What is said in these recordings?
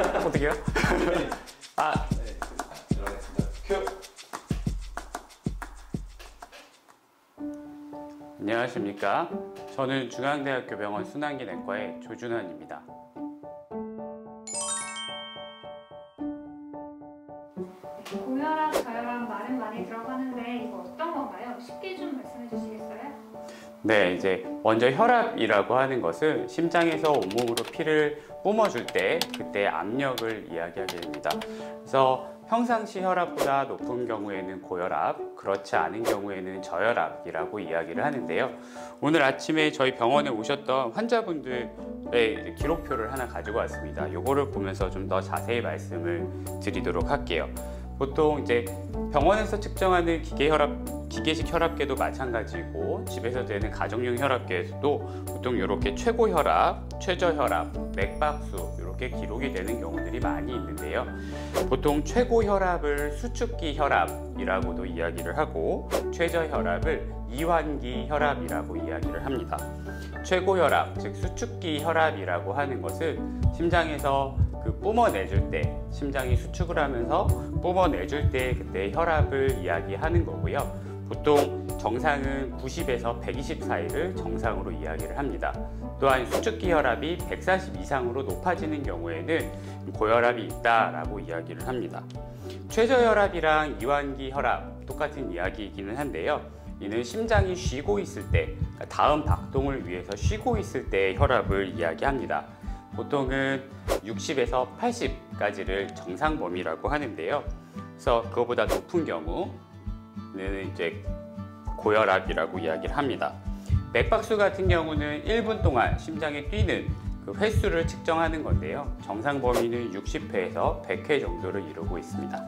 어떻게요? 아, 네, 들어가겠습니다. 큐! 안녕하십니까. 저는 중앙대학교 병원 순환기내과의 조준환입니다. 고혈압, 저혈압 말은 많이 들어가는데 이거 어떤 건가요? 쉽게 좀 말씀해 주시겠어요? 네, 이제 먼저 혈압이라고 하는 것은 심장에서 온몸으로 피를 뿜어줄 때 그때 압력을 이야기하게 됩니다. 그래서 평상시 혈압보다 높은 경우에는 고혈압, 그렇지 않은 경우에는 저혈압이라고 이야기를 하는데요. 오늘 아침에 저희 병원에 오셨던 환자분들의 기록표를 하나 가지고 왔습니다. 이거를 보면서 좀 더 자세히 말씀을 드리도록 할게요. 보통 이제 병원에서 측정하는 기계식 혈압계도 마찬가지고 집에서 되는 가정용 혈압계에서도 보통 이렇게 최고 혈압, 최저 혈압, 맥박수 이렇게 기록이 되는 경우들이 많이 있는데요. 보통 최고 혈압을 수축기 혈압이라고도 이야기를 하고 최저 혈압을 이완기 혈압이라고 이야기를 합니다. 최고 혈압, 즉 수축기 혈압이라고 하는 것은 심장에서 뿜어내줄 때, 심장이 수축을 하면서 뿜어내줄 때 그때 혈압을 이야기하는 거고요. 보통 정상은 90에서 120 사이를 정상으로 이야기를 합니다. 또한 수축기 혈압이 140 이상으로 높아지는 경우에는 고혈압이 있다라고 이야기를 합니다. 최저혈압이랑 이완기 혈압 똑같은 이야기이기는 한데요. 이는 심장이 쉬고 있을 때, 다음 박동을 위해서 쉬고 있을 때 혈압을 이야기합니다. 보통은 60에서 80까지를 정상 범위라고 하는데요. 그래서 그거보다 높은 경우는 이제 고혈압이라고 이야기를 합니다. 맥박수 같은 경우는 1분 동안 심장이 뛰는 그 횟수를 측정하는 건데요. 정상 범위는 60회에서 100회 정도를 이루고 있습니다.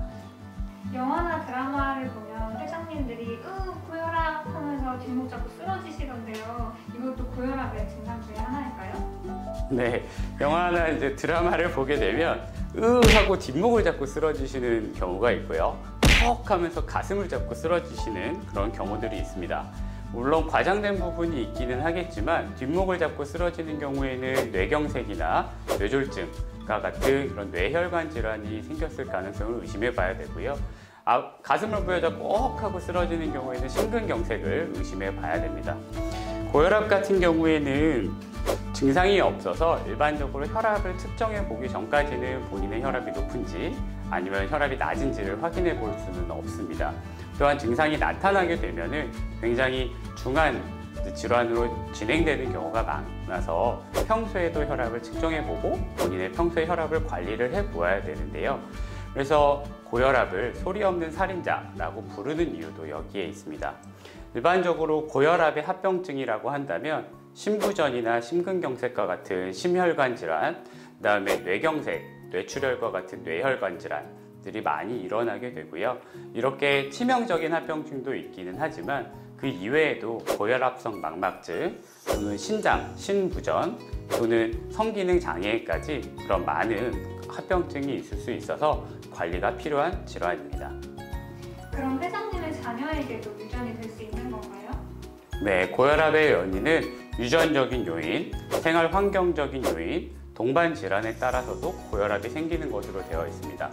영화나 드라마를 보면 회장님들이 고혈압 하면서 뒷목 잡고 쓰러지시던데요. 이것도 고혈압의 증상 중에 하나일까요? 네, 영화나 이제 드라마를 보게 되면 하고 뒷목을 잡고 쓰러지시는 경우가 있고요. 헉 하면서 가슴을 잡고 쓰러지시는 그런 경우들이 있습니다. 물론 과장된 부분이 있기는 하겠지만 뒷목을 잡고 쓰러지는 경우에는 뇌경색이나 뇌졸중과 같은 그런 뇌혈관 질환이 생겼을 가능성을 의심해 봐야 되고요. 가슴을 부여잡고 억 하고 쓰러지는 경우에는 심근경색을 의심해 봐야 됩니다. 고혈압 같은 경우에는 증상이 없어서 일반적으로 혈압을 측정해 보기 전까지는 본인의 혈압이 높은지 아니면 혈압이 낮은지를 확인해 볼 수는 없습니다. 또한 증상이 나타나게 되면은 굉장히 중한 질환으로 진행되는 경우가 많아서 평소에도 혈압을 측정해 보고 본인의 평소의 혈압을 관리를 해 보아야 되는데요. 그래서 고혈압을 소리 없는 살인자라고 부르는 이유도 여기에 있습니다. 일반적으로 고혈압의 합병증이라고 한다면 심부전이나 심근경색과 같은 심혈관 질환, 그 다음에 뇌경색, 뇌출혈과 같은 뇌혈관 질환들이 많이 일어나게 되고요. 이렇게 치명적인 합병증도 있기는 하지만 그 이외에도 고혈압성 망막증 또는 신장, 신부전 또는 성기능 장애까지 그런 많은 합병증이 있을 수 있어서 관리가 필요한 질환입니다. 그럼 회장님의 자녀에게도 유전이 될 수 있는 건가요? 네, 고혈압의 원인은 유전적인 요인, 생활 환경적인 요인, 동반 질환에 따라서도 고혈압이 생기는 것으로 되어 있습니다.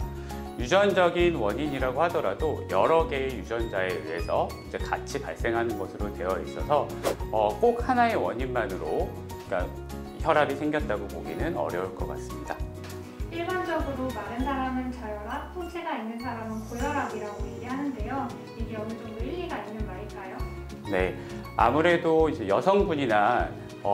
유전적인 원인이라고 하더라도 여러 개의 유전자에 의해서 이제 같이 발생하는 것으로 되어 있어서 꼭 하나의 원인만으로 그러니까 혈압이 생겼다고 보기는 어려울 것 같습니다. 일반적으로 마른 사람은 저혈압, 풍채가 있는 사람은 고혈압이라고 얘기하는데요. 이게 어느 정도 일리가 있는 말일까요? 네, 아무래도 이제 여성분이나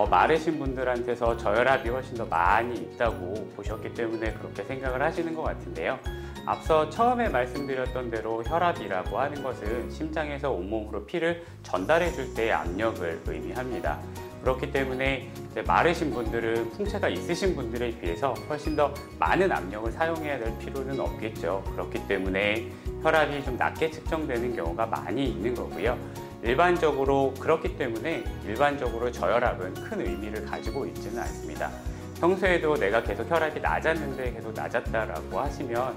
마르신 분들한테서 저혈압이 훨씬 더 많이 있다고 보셨기 때문에 그렇게 생각을 하시는 것 같은데요. 앞서 처음에 말씀드렸던 대로 혈압이라고 하는 것은 심장에서 온몸으로 피를 전달해 줄 때의 압력을 의미합니다. 그렇기 때문에 이제 마르신 분들은 풍채가 있으신 분들에 비해서 훨씬 더 많은 압력을 사용해야 될 필요는 없겠죠. 그렇기 때문에 혈압이 좀 낮게 측정되는 경우가 많이 있는 거고요. 일반적으로 그렇기 때문에 일반적으로 저혈압은 큰 의미를 가지고 있지는 않습니다. 평소에도 내가 계속 혈압이 낮았는데 계속 낮았다라고 하시면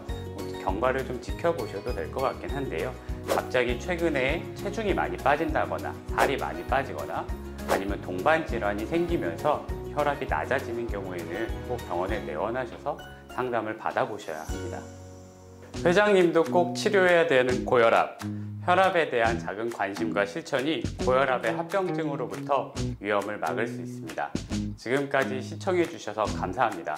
경과를 좀 지켜보셔도 될 것 같긴 한데요. 갑자기 최근에 체중이 많이 빠진다거나 살이 많이 빠지거나 아니면 동반 질환이 생기면서 혈압이 낮아지는 경우에는 꼭 병원에 내원하셔서 상담을 받아보셔야 합니다. 회장님도 꼭 치료해야 되는 고혈압. 혈압에 대한 작은 관심과 실천이 고혈압의 합병증으로부터 위험을 막을 수 있습니다. 지금까지 시청해 주셔서 감사합니다.